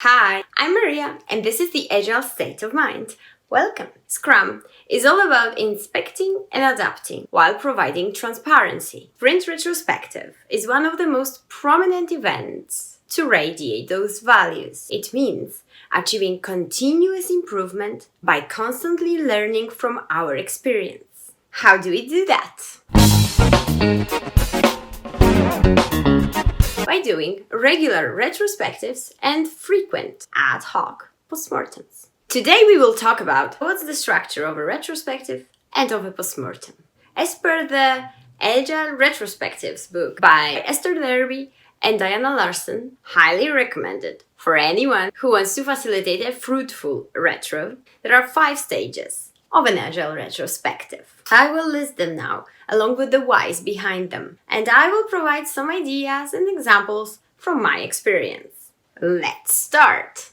Hi, I'm Maria, and this is the Agile State of Mind. Welcome! Scrum is all about inspecting and adapting while providing transparency. Sprint Retrospective is one of the most prominent events to radiate those values. It means achieving continuous improvement by constantly learning from our experience. How do we do that? By doing regular retrospectives and frequent ad hoc postmortems. Today we will talk about what's the structure of a retrospective and of a postmortem. As per the Agile Retrospectives book by Esther and Diana Larsen, highly recommended for anyone who wants to facilitate a fruitful retro, there are 5 stages of an Agile retrospective. I will list them now, along with the whys behind them, and I will provide some ideas and examples from my experience. Let's start!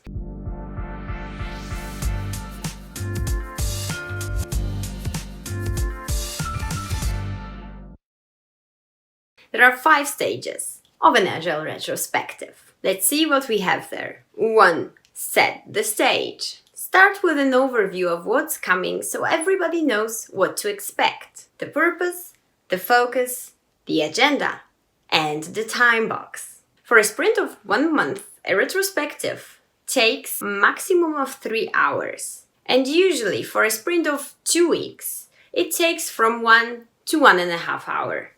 There are 5 stages of an Agile retrospective. Let's see what we have there. 1. Set the stage. Start with an overview of what's coming so everybody knows what to expect. The purpose, the focus, the agenda, and the time box. For a sprint of 1 month, a retrospective takes a maximum of 3 hours. And usually for a sprint of 2 weeks, it takes from 1 to 1.5 hours.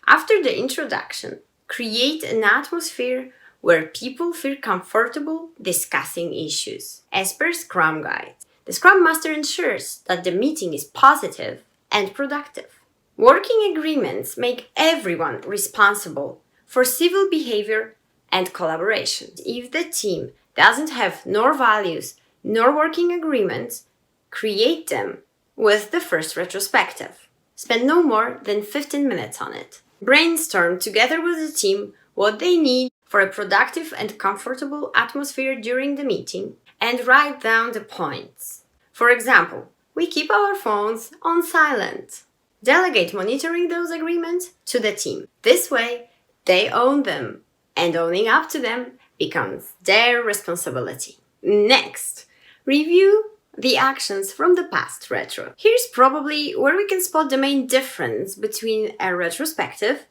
After the introduction, create an atmosphere where people feel comfortable discussing issues. As per Scrum Guide, the Scrum Master ensures that the meeting is positive and productive. Working agreements make everyone responsible for civil behavior and collaboration. If the team doesn't have nor values nor working agreements, create them with the first retrospective. Spend no more than 15 minutes on it. Brainstorm together with the team what they need for a productive and comfortable atmosphere during the meeting, and write down the points. For example, we keep our phones on silent. Delegate monitoring those agreements to the team. This way, they own them, and owning up to them becomes their responsibility. Next, review the actions from the past retro. Here's probably where we can spot the main difference between a retrospective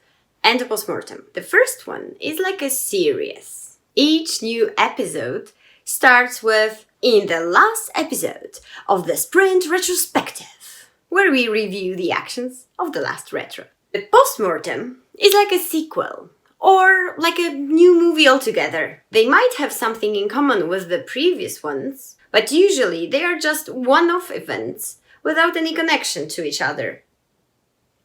and a postmortem. The first one is like a series. Each new episode starts with "in the last episode of the Sprint Retrospective," where we review the actions of the last retro. The postmortem is like a sequel, or like a new movie altogether. They might have something in common with the previous ones, but usually they are just one-off events without any connection to each other.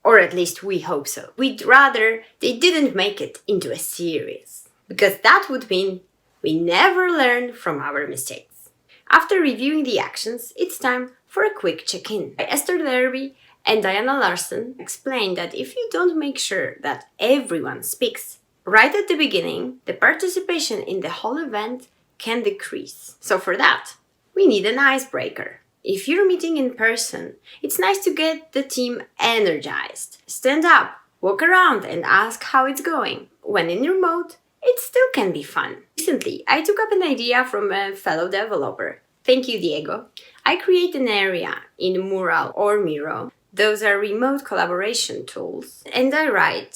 Or at least we hope so. We'd rather they didn't make it into a series, because that would mean we never learn from our mistakes. After reviewing the actions, it's time for a quick check-in. Esther and Diana Larsen explained that if you don't make sure that everyone speaks right at the beginning, the participation in the whole event can decrease. So for that, we need an icebreaker. If you're meeting in person, it's nice to get the team energized. Stand up, walk around, and ask how it's going. When in remote, it still can be fun. Recently, I took up an idea from a fellow developer. Thank you, Diego. I create an area in Mural or Miro. Those are remote collaboration tools. And I write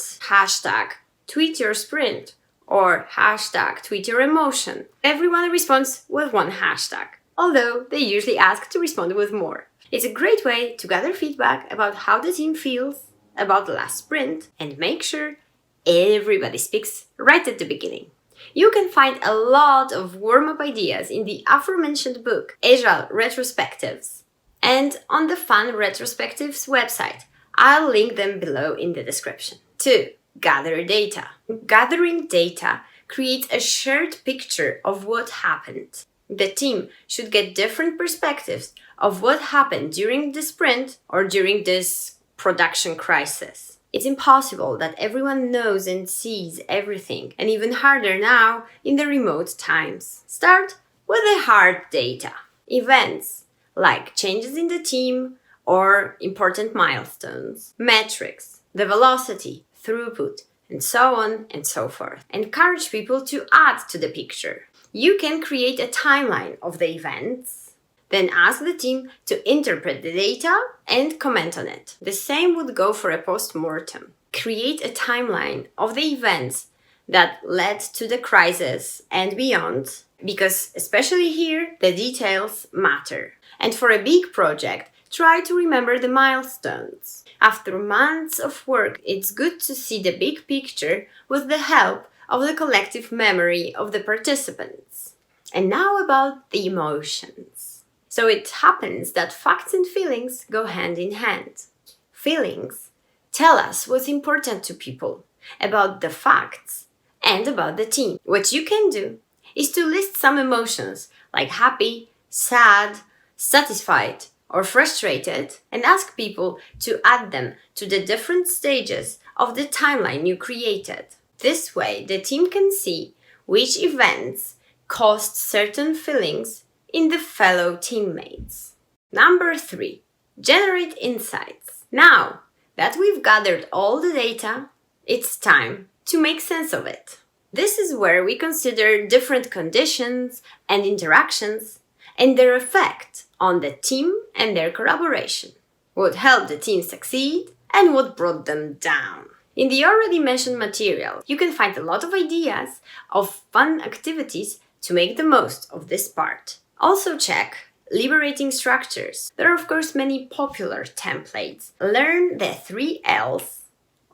#tweetYourSprint or #tweetYourEmotion. Everyone responds with one hashtag, although they usually ask to respond with more. It's a great way to gather feedback about how the team feels about the last sprint and make sure everybody speaks right at the beginning. You can find a lot of warm-up ideas in the aforementioned book, Agile Retrospectives, and on the Fun Retrospectives website. I'll link them below in the description. 2. Gather data. Gathering data creates a shared picture of what happened. The team should get different perspectives of what happened during the sprint or during this production crisis. It's impossible that everyone knows and sees everything, and even harder now in the remote times. Start with the hard data. Events like changes in the team or important milestones, metrics, the velocity, throughput, and so on and so forth. Encourage people to add to the picture. You can create a timeline of the events, then ask the team to interpret the data and comment on it. The same would go for a post-mortem. Create a timeline of the events that led to the crisis and beyond, because especially here, the details matter. And for a big project, try to remember the milestones. After months of work, it's good to see the big picture with the help of the collective memory of the participants. And now about the emotions. So it happens that facts and feelings go hand in hand. Feelings tell us what's important to people about the facts and about the team. What you can do is to list some emotions like happy, sad, satisfied, or frustrated, and ask people to add them to the different stages of the timeline you created. This way, the team can see which events caused certain feelings in the fellow teammates. Number 3, generate insights. Now that we've gathered all the data, it's time to make sense of it. This is where we consider different conditions and interactions and their effect on the team and their collaboration, what helped the team succeed and what brought them down. In the already mentioned material, you can find a lot of ideas of fun activities to make the most of this part. Also check liberating structures. There are of course many popular templates. Learn the 3 L's: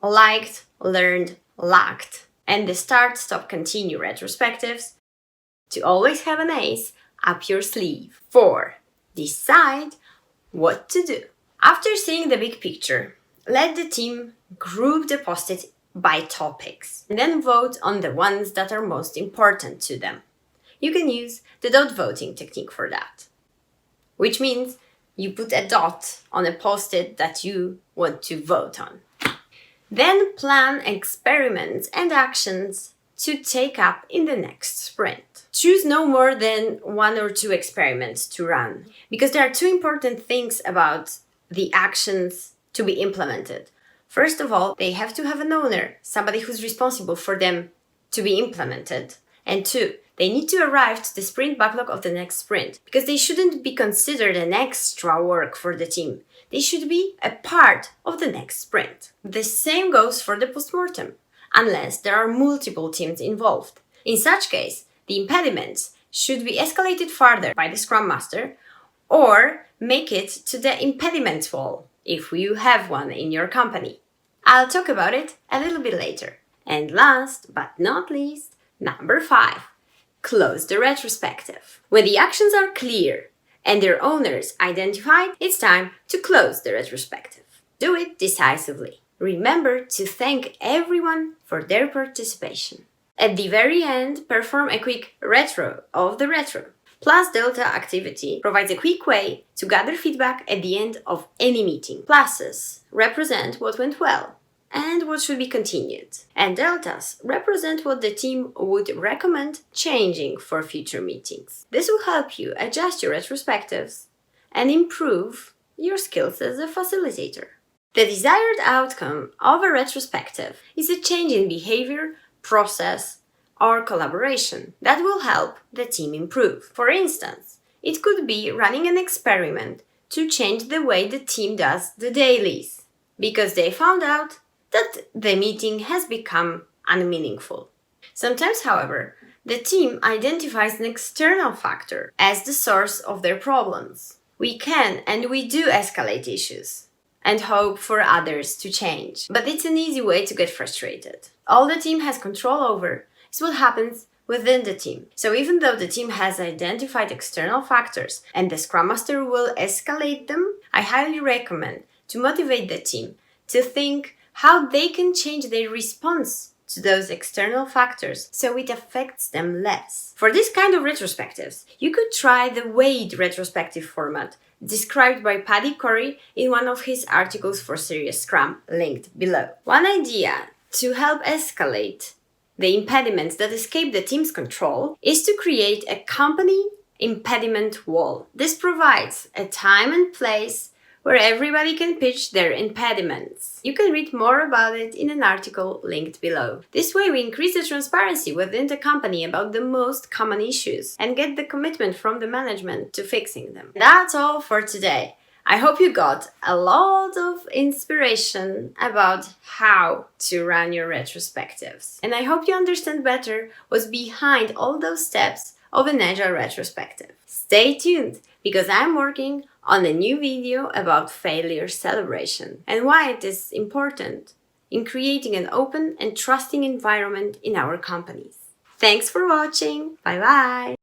liked, learned, lacked, and the start, stop, continue retrospectives to always have an ace up your sleeve. 4. Decide what to do. After seeing the big picture, let the team group the post-it by topics and then vote on the ones that are most important to them. You can use the dot voting technique for that, which means you put a dot on a post-it that you want to vote on. Then plan experiments and actions to take up in the next sprint. Choose no more than 1 or 2 experiments to run, because there are 2 important things about the actions to be implemented. First of all, they have to have an owner, somebody who's responsible for them to be implemented. And 2, they need to arrive to the sprint backlog of the next sprint, because they shouldn't be considered an extra work for the team. They should be a part of the next sprint. The same goes for the postmortem, unless there are multiple teams involved. In such case, the impediments should be escalated further by the Scrum Master or make it to the Impediments Wall, if you have one in your company. I'll talk about it a little bit later. And last but not least, number 5, close the retrospective. When the actions are clear and their owners identified, it's time to close the retrospective. Do it decisively. Remember to thank everyone for their participation. At the very end, perform a quick retro of the retro. Plus Delta activity provides a quick way to gather feedback at the end of any meeting. Pluses represent what went well and what should be continued. And deltas represent what the team would recommend changing for future meetings. This will help you adjust your retrospectives and improve your skills as a facilitator. The desired outcome of a retrospective is a change in behavior, process, or collaboration that will help the team improve. For instance, it could be running an experiment to change the way the team does the dailies, because they found out that the meeting has become unmeaningful. Sometimes, however, the team identifies an external factor as the source of their problems. We can and we do escalate issues and hope for others to change. But it's an easy way to get frustrated. All the team has control over is what happens within the team. So even though the team has identified external factors and the Scrum Master will escalate them, I highly recommend to motivate the team to think how they can change their response to those external factors so it affects them less. For this kind of retrospectives, you could try the weighted retrospective format described by Paddy Corry in one of his articles for Serious Scrum, linked below. One idea to help escalate the impediments that escape the team's control is to create a company impediment wall. This provides a time and place where everybody can pitch their impediments. You can read more about it in an article linked below. This way we increase the transparency within the company about the most common issues and get the commitment from the management to fixing them. That's all for today. I hope you got a lot of inspiration about how to run your retrospectives. And I hope you understand better what's behind all those steps of an Agile retrospective. Stay tuned, because I'm working on a new video about failure celebration and why it is important in creating an open and trusting environment in our companies. Thanks for watching. Bye bye.